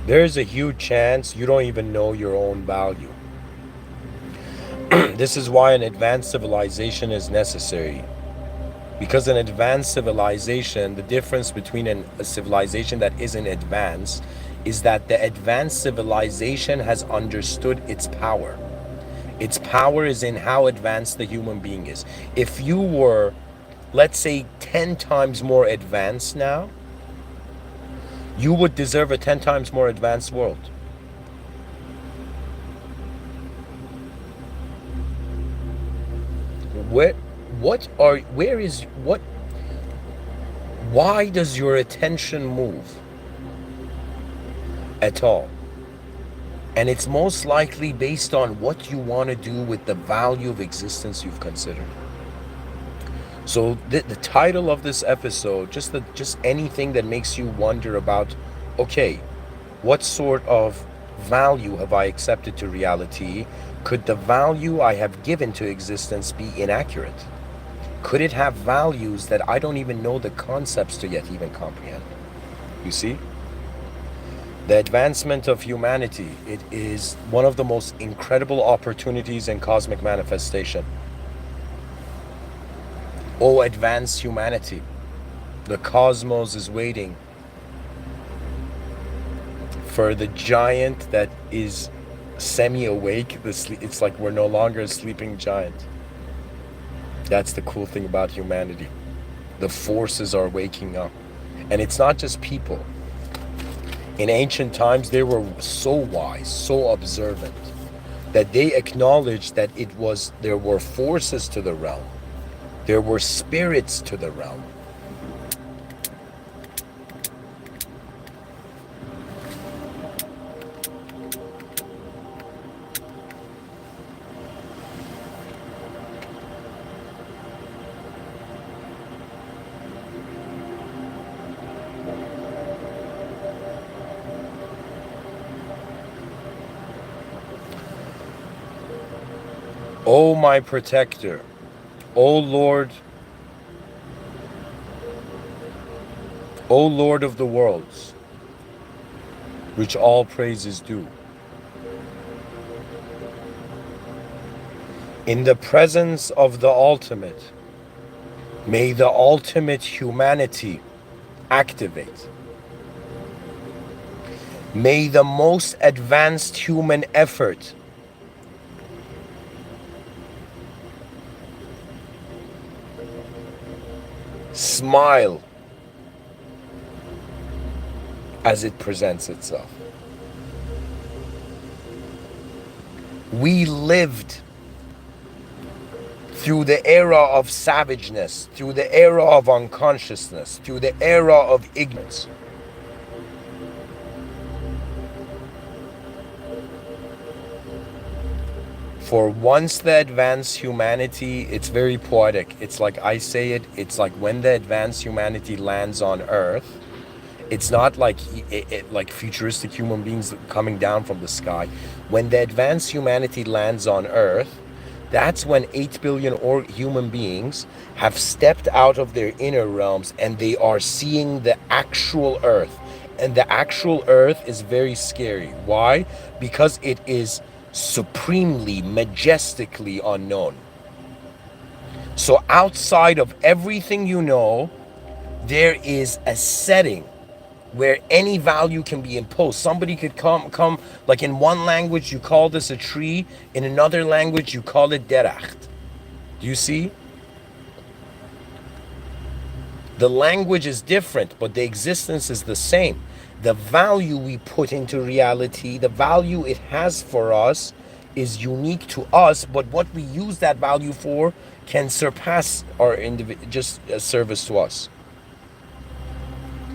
There's a huge chance you don't even know your own value. This is why an advanced civilization is necessary. Because an advanced civilization, the difference between a civilization that isn't advanced is that the advanced civilization has understood its power. Its power is in how advanced the human being is. If you were, let's say, 10 times more advanced now, you would deserve a 10 times more advanced world. Why does your attention move at all? And it's most likely based on what you want to do with the value of existence you've considered. So the title of this episode, just anything that makes you wonder about, okay, what sort of value have I accepted to reality? Could the value I have given to existence be inaccurate? Could it have values that I don't even know the concepts to yet even comprehend? You see? The advancement of humanity, it is one of the most incredible opportunities in cosmic manifestation. Oh, advanced humanity. The cosmos is waiting for the giant that is semi-awake. It's like we're no longer a sleeping giant. That's the cool thing about humanity. The forces are waking up. And it's not just people. In ancient times, they were so wise, so observant, that they acknowledged that there were forces to the realm. There were spirits to the realm. O my protector, O Lord of the worlds, which all praise is due. In the presence of the ultimate, may the ultimate humanity activate. May the most advanced human effort smile as it presents itself. We lived through the era of savageness, through the era of unconsciousness, through the era of ignorance. For once the advanced humanity, it's very poetic. It's like I say it, it's like when the advanced humanity lands on Earth, it's not like like futuristic human beings coming down from the sky. When the advanced humanity lands on Earth, that's when 8 billion human beings have stepped out of their inner realms and they are seeing the actual Earth. And the actual Earth is very scary. Why? Because it is supremely, majestically unknown. So outside of everything you know, there is a setting where any value can be imposed. Somebody could come, like in one language you call this a tree, in another language you call it deracht. Do you see? The language is different, but the existence is the same. The value we put into reality, the value it has for us is unique to us, but what we use that value for can surpass our just a service to us.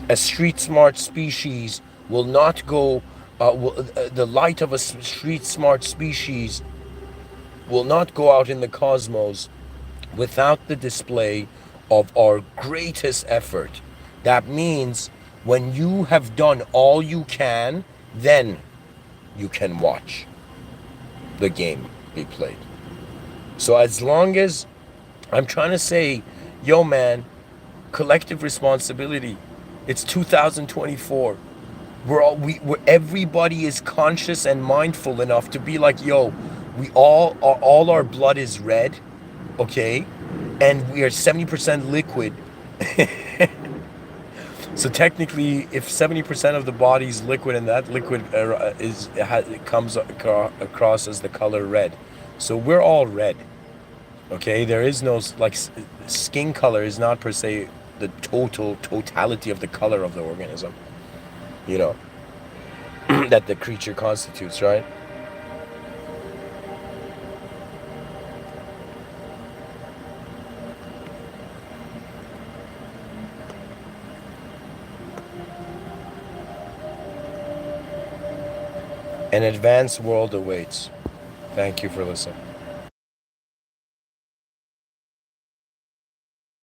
A street smart species will not go, the light of a street smart species will not go out in the cosmos without the display of our greatest effort. That means when you have done all you can, then you can watch the game be played. So as long as I'm trying to say, yo man, collective responsibility. It's 2024. Everybody is conscious and mindful enough to be like, yo, all our blood is red, okay, and we are 70% liquid. So technically, if 70% of the body is liquid, and that liquid comes across as the color red, so we're all red. Okay, there is no, like, skin color is not per se the totality of the color of the organism, you know, that the creature constitutes, right? An advanced world awaits. Thank you for listening.